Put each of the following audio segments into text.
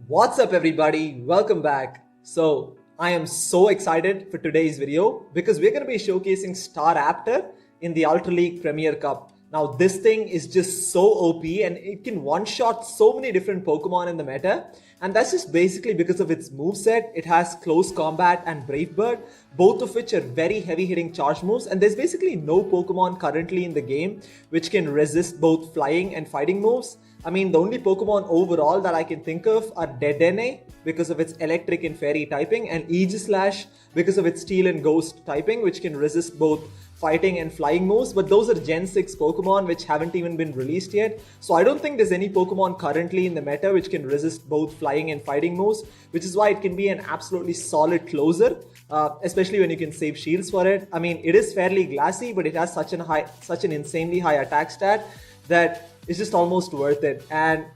What's up everybody, welcome back. So I am so excited for today's video because we're going to be showcasing Staraptor in the Ultra League Premier Cup. Now this thing is just so OP and it can one-shot so many different Pokemon in the meta, and that's just basically because of its moveset. It has Close Combat and Brave Bird, both of which are very heavy hitting charge moves, and there's basically no Pokemon currently in the game which can resist both flying and fighting moves. I mean, the only Pokemon overall that I can think of are Dedenne because of its electric and fairy typing, and Aegislash because of its steel and ghost typing, which can resist both fighting and flying moves. But those are Gen 6 Pokemon which haven't even been released yet. So I don't think there's any Pokemon currently in the meta which can resist both flying and fighting moves, which is why it can be an absolutely solid closer, especially when you can save shields for it. I mean, it is fairly glassy, but it has such an insanely high attack stat that it's just almost worth it. And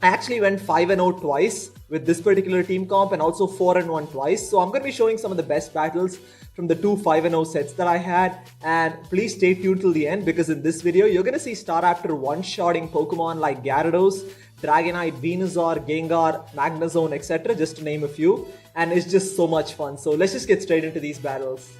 I actually went 5-0 twice with this particular team comp and also 4-1 twice. So I'm going to be showing some of the best battles from the two 5-0 sets that I had. And please stay tuned till the end because in this video, you're going to see Staraptor one-shotting Pokemon like Gyarados, Dragonite, Venusaur, Gengar, Magnezone, etc. just to name a few. And it's just so much fun. So let's just get straight into these battles.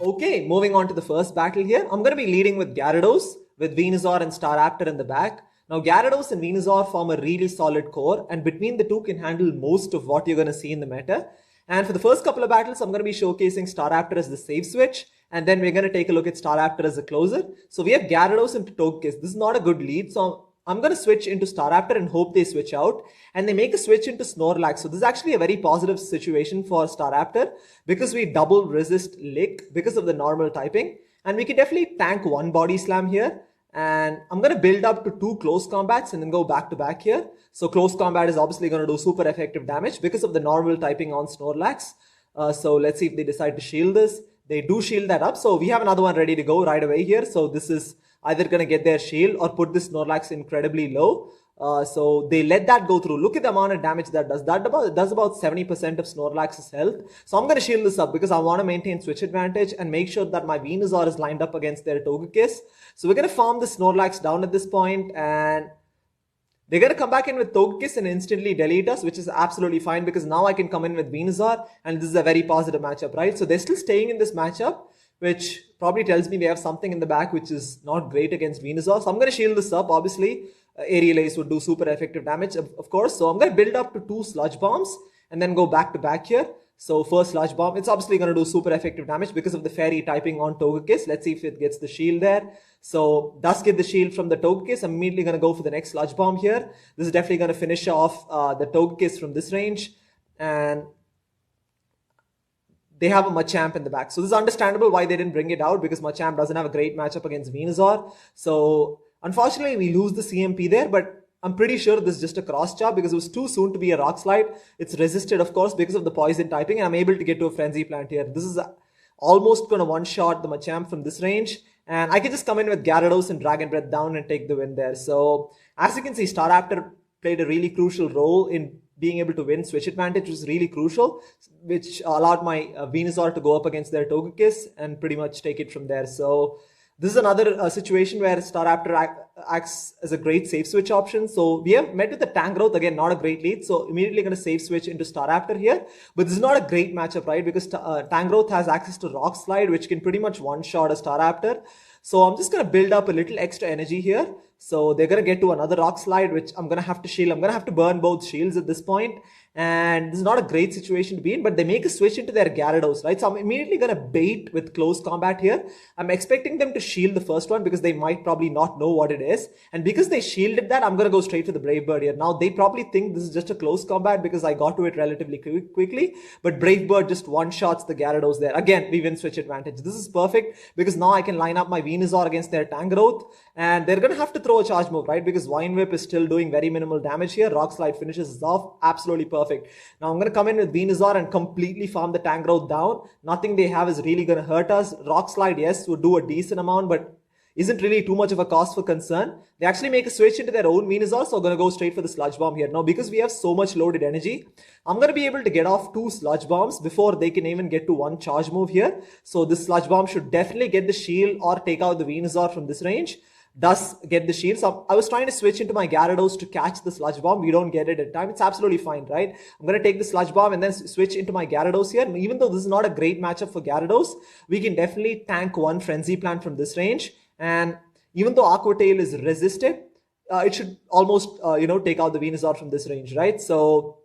Okay, moving on to the first battle here. I'm going to be leading with Gyarados, with Venusaur and Staraptor in the back. Now Gyarados and Venusaur form a really solid core, and between the two can handle most of what you're going to see in the meta. And for the first couple of battles, I'm going to be showcasing Staraptor as the save switch, and then we're going to take a look at Staraptor as a closer. So we have Gyarados into Togekiss. This is not a good lead, so I'm going to switch into Staraptor and hope they switch out, and they make a switch into Snorlax. So this is actually a very positive situation for Staraptor because we double resist Lick because of the normal typing. And we can definitely tank one body slam here. And I'm going to build up to two close combats and then go back to back here. So close combat is obviously going to do super effective damage because of the normal typing on Snorlax. So let's see if they decide to shield this. They do shield that up. So we have another one ready to go right away here. So this is either going to get their shield or put this Snorlax incredibly low. So they let that go through. Look at the amount of damage that does. It does about 70% of Snorlax's health. So I'm going to shield this up because I want to maintain switch advantage and make sure that my Venusaur is lined up against their Togekiss. So we're going to farm the Snorlax down at this point, and they're going to come back in with Togekiss and instantly delete us, which is absolutely fine because now I can come in with Venusaur, and this is a very positive matchup, right? So they're still staying in this matchup, which probably tells me they have something in the back which is not great against Venusaur. So I'm going to shield this up, obviously. Aerial Ace would do super effective damage, of course. So I'm going to build up to two Sludge Bombs and then go back to back here. So first Sludge Bomb, it's obviously going to do super effective damage because of the fairy typing on Togekiss. Let's see if it gets the shield there. So does get the shield from the Togekiss. I'm immediately going to go for the next Sludge Bomb here. This is definitely going to finish off the Togekiss from this range. And they have a Machamp in the back. So this is understandable why they didn't bring it out because Machamp doesn't have a great matchup against Venusaur. So unfortunately, we lose the CMP there, but I'm pretty sure this is just a cross chop because it was too soon to be a Rock Slide. It's resisted, of course, because of the poison typing, and I'm able to get to a Frenzy Plant here. This is almost going to one-shot the Machamp from this range, and I can just come in with Gyarados and Dragon Breath down and take the win there. So, as you can see, Staraptor played a really crucial role in being able to win. Switch advantage was really crucial, which allowed my Venusaur to go up against their Togekiss and pretty much take it from there. So this is another situation where Staraptor acts as a great save switch option. So we have met with the Tangrowth, again, not a great lead. So immediately going to save switch into Staraptor here. But this is not a great matchup, right? Because Tangrowth has access to Rock Slide, which can pretty much one-shot a Staraptor. So I'm just going to build up a little extra energy here. So they're going to get to another Rock Slide, which I'm going to have to shield. I'm going to have to burn both shields at this point. And this is not a great situation to be in, but they make a switch into their Gyarados, right? So I'm immediately going to bait with close combat here. I'm expecting them to shield the first one because they might probably not know what it is. And because they shielded that, I'm going to go straight for the Brave Bird here. Now, they probably think this is just a close combat because I got to it relatively quickly. But Brave Bird just one-shots the Gyarados there. Again, we win switch advantage. This is perfect because now I can line up my Venusaur against their Tangrowth. And they're going to have to throw a charge move, right? Because Vine Whip is still doing very minimal damage here. Rock Slide finishes off. Absolutely perfect. Now I'm going to come in with Venusaur and completely farm the Tangrowth down. Nothing they have is really going to hurt us. Rock Slide, yes, would do a decent amount, but isn't really too much of a cause for concern. They actually make a switch into their own Venusaur, so I'm going to go straight for the Sludge Bomb here. Now, because we have so much loaded energy, I'm going to be able to get off two Sludge Bombs before they can even get to one charge move here. So this Sludge Bomb should definitely get the shield or take out the Venusaur from this range. does get the shield. So I was trying to switch into my Gyarados to catch the Sludge Bomb. We don't get it at time. It's absolutely fine, right? I'm going to take the Sludge Bomb and then switch into my Gyarados here. Even though this is not a great matchup for Gyarados, we can definitely tank one Frenzy Plant from this range. And even though Aqua Tail is resisted, it should almost, take out the Venusaur from this range, right? So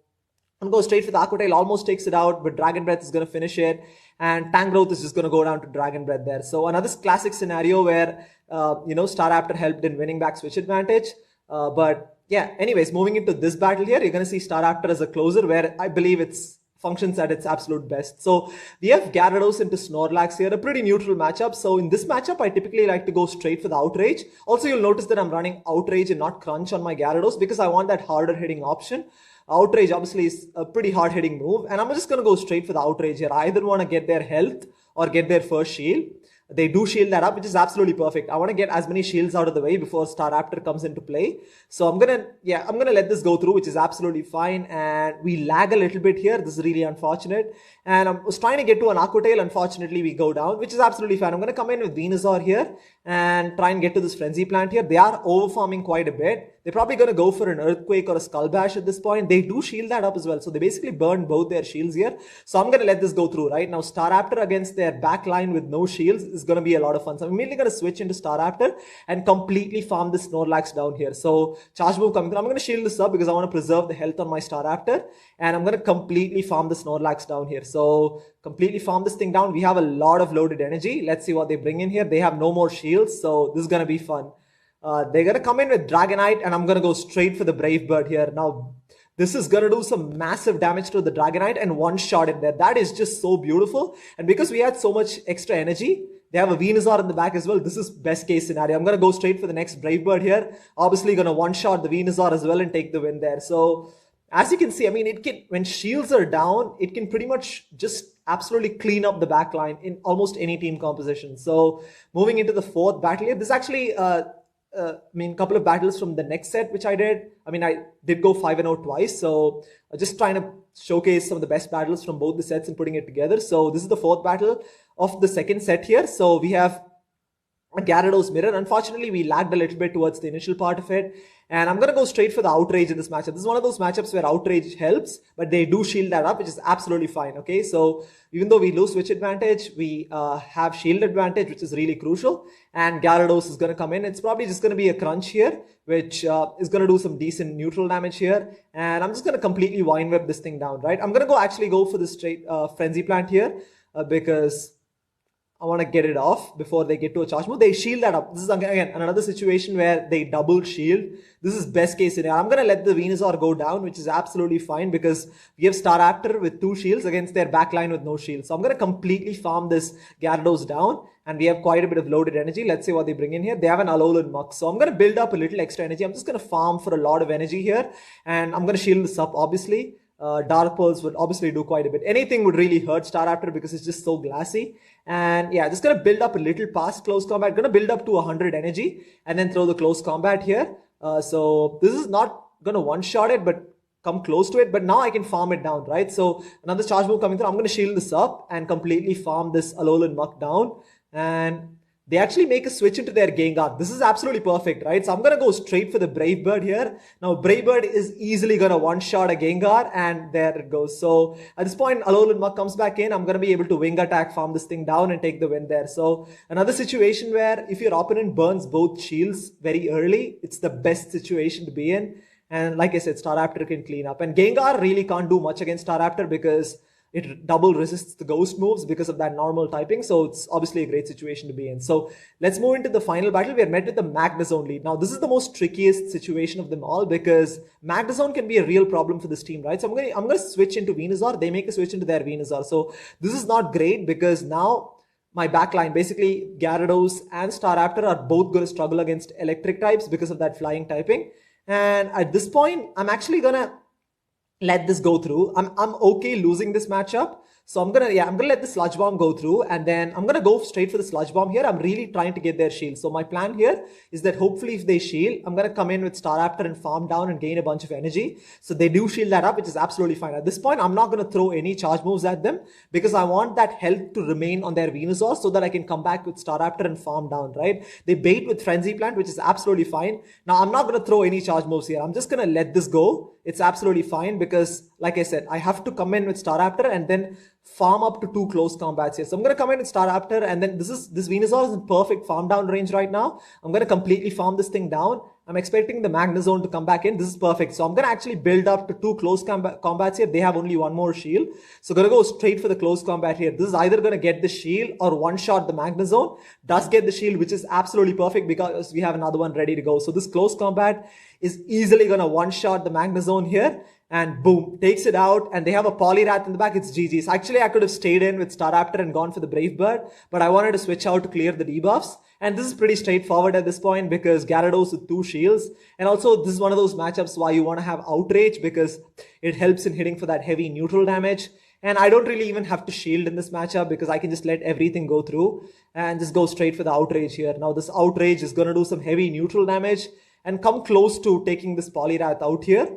I'm going to go straight for the Aqua Tail, almost takes it out, but Dragon Breath is going to finish it. And Tank Growth is just going to go down to Dragon Breath there. So another classic scenario where, Staraptor helped in winning back switch advantage. But yeah, anyways, moving into this battle here, you're going to see Staraptor as a closer where I believe it's functions at its absolute best. So we have Gyarados into Snorlax here, a pretty neutral matchup. So in this matchup, I typically like to go straight for the Outrage. Also, you'll notice that I'm running Outrage and not Crunch on my Gyarados because I want that harder hitting option. Outrage obviously is a pretty hard hitting move, and I'm just going to go straight for the Outrage here. I either want to get their health or get their first shield. They do shield that up, which is absolutely perfect. I want to get as many shields out of the way before Staraptor comes into play. So I'm gonna let this go through, which is absolutely fine. And we lag a little bit here. This is really unfortunate. And I was trying to get to an Aqua Tail. Unfortunately, we go down, which is absolutely fine. I'm gonna come in with Venusaur here and try and get to this Frenzy Plant here. They are overfarming quite a bit. They're probably going to go for an Earthquake or a Skull Bash at this point. They do shield that up as well. So they basically burn both their shields here. So I'm going to let this go through, right? Now, Staraptor against their back line with no shields is going to be a lot of fun. So I'm immediately going to switch into Staraptor and completely farm this Snorlax down here. So Charge Move coming through. I'm going to shield this up because I want to preserve the health on my Staraptor. And I'm going to completely farm the Snorlax down here. So completely farm this thing down. We have a lot of loaded energy. Let's see what they bring in here. They have no more shields. So this is going to be fun. They're going to come in with Dragonite, and I'm going to go straight for the Brave Bird here. Now, this is going to do some massive damage to the Dragonite and one shot in there. That is just so beautiful. And because we had so much extra energy, they have a Venusaur in the back as well. This is best case scenario. I'm going to go straight for the next Brave Bird here. Obviously, going to one shot the Venusaur as well and take the win there. So, as you can see, I mean, it can, when shields are down, it can pretty much just absolutely clean up the back line in almost any team composition. So, moving into the fourth battle here, this is actually a couple of battles from the next set, which I did. I mean, I did go 5-0 twice. So just trying to showcase some of the best battles from both the sets and putting it together. So this is the fourth battle of the second set here. So we have a Gyarados Mirror. Unfortunately, we lagged a little bit towards the initial part of it. And I'm going to go straight for the Outrage in this matchup. This is one of those matchups where Outrage helps, but they do shield that up, which is absolutely fine. Okay, so even though we lose switch advantage, we have shield advantage, which is really crucial. And Gyarados is going to come in. It's probably just going to be a Crunch here, which is going to do some decent neutral damage here. And I'm just going to completely Vine Whip this thing down, right? I'm going to actually go for the straight Frenzy Plant here because I want to get it off before they get to a charge move. They shield that up. This is again another situation where they double shield. This is best case scenario. I'm going to let the Venusaur go down, which is absolutely fine because we have Staraptor with 2 shields against their backline with no shields. So I'm going to completely farm this Gyarados down, and we have quite a bit of loaded energy. Let's see what they bring in here. They have an Alolan Muk. So I'm going to build up a little extra energy. I'm just going to farm for a lot of energy here, and I'm going to shield this up, obviously. Dark Pearls would obviously do quite a bit. Anything would really hurt Staraptor because it's just so glassy. And yeah, just going to build up a little past close combat. Going to build up to 100 energy and then throw the close combat here. So this is not going to one-shot it, but come close to it. But now I can farm it down, right? So another charge move coming through. I'm going to shield this up and completely farm this Alolan Muk down. And they actually make a switch into their Gengar. This is absolutely perfect, right? So I'm going to go straight for the Brave Bird here. Now, Brave Bird is easily going to one-shot a Gengar, and there it goes. So at this point, Alolan Muk comes back in. I'm going to be able to wing attack, farm this thing down, and take the win there. So another situation where if your opponent burns both shields very early, it's the best situation to be in. And like I said, Staraptor can clean up. And Gengar really can't do much against Staraptor because it double resists the ghost moves because of that normal typing. So it's obviously a great situation to be in. So let's move into the final battle. We are met with the Magnezone lead. Now, this is the most trickiest situation of them all because Magnezone can be a real problem for this team, right? So I'm going to switch into Venusaur. They make a switch into their Venusaur. So this is not great because now my backline, basically Gyarados and Staraptor, are both going to struggle against electric types because of that flying typing. And at this point, I'm actually going to let this go through. I'm okay losing this matchup. So I'm gonna let the Sludge Bomb go through, and then I'm gonna go straight for the Sludge Bomb here. I'm really trying to get their shield. So my plan here is that hopefully if they shield, I'm gonna come in with Staraptor and farm down and gain a bunch of energy. So they do shield that up, which is absolutely fine. At this point, I'm not gonna throw any charge moves at them because I want that health to remain on their Venusaur so that I can come back with Staraptor and farm down, right? They bait with Frenzy Plant, which is absolutely fine. Now I'm not gonna throw any charge moves here. I'm just gonna let this go. It's absolutely fine because, like I said, I have to come in with Staraptor and then farm up to 2 close combats here. So I'm going to come in with Staraptor, and then this Venusaur is in perfect farm down range right now. I'm going to completely farm this thing down. I'm expecting the Magnezone to come back in. This is perfect. So I'm going to actually build up to 2 close combats here. They have only 1 more shield. So going to go straight for the close combat here. This is either going to get the shield or one-shot the Magnezone. Does get the shield, which is absolutely perfect because we have another one ready to go. So this close combat is easily going to one-shot the Magnezone here. And boom, takes it out, and they have a Poliwrath in the back. It's GG's. Actually, I could have stayed in with Staraptor and gone for the Brave Bird, but I wanted to switch out to clear the debuffs. And this is pretty straightforward at this point because Gyarados with 2 shields. And also, this is one of those matchups why you want to have Outrage because it helps in hitting for that heavy neutral damage. And I don't really even have to shield in this matchup because I can just let everything go through and just go straight for the Outrage here. Now, this Outrage is going to do some heavy neutral damage and come close to taking this Poliwrath out here.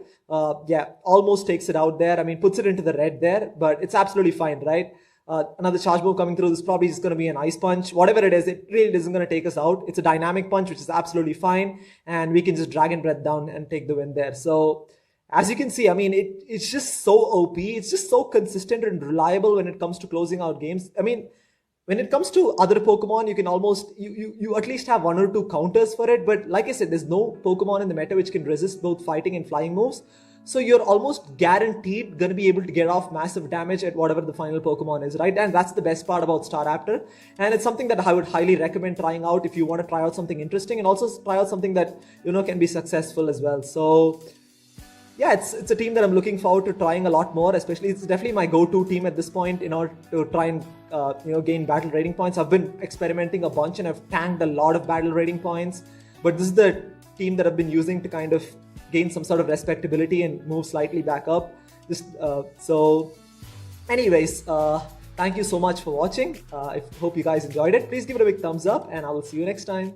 Yeah, almost takes it out there. I mean, puts it into the red there, but it's absolutely fine, right? Another charge move coming through. This is probably just going to be an Ice Punch. Whatever it is, it really isn't going to take us out. It's a Dynamic Punch, which is absolutely fine. And we can just Dragon Breath down and take the win there. So, as you can see, I mean, it's just so OP. It's just so consistent and reliable when it comes to closing out games. I mean, when it comes to other Pokemon, you can almost, you at least have 1 or 2 counters for it. But like I said, there's no Pokemon in the meta which can resist both fighting and flying moves. So you're almost guaranteed going to be able to get off massive damage at whatever the final Pokemon is, right? And that's the best part about Staraptor. And it's something that I would highly recommend trying out if you want to try out something interesting and also try out something that, can be successful as well. So yeah, it's a team that I'm looking forward to trying a lot more, especially it's definitely my go-to team at this point in order to try and gain battle rating points. I've been experimenting a bunch and I've tanked a lot of battle rating points, but this is the team that I've been using to kind of gain some sort of respectability and move slightly back up. So anyways, thank you so much for watching. I hope you guys enjoyed it. Please give it a big thumbs up and I will see you next time.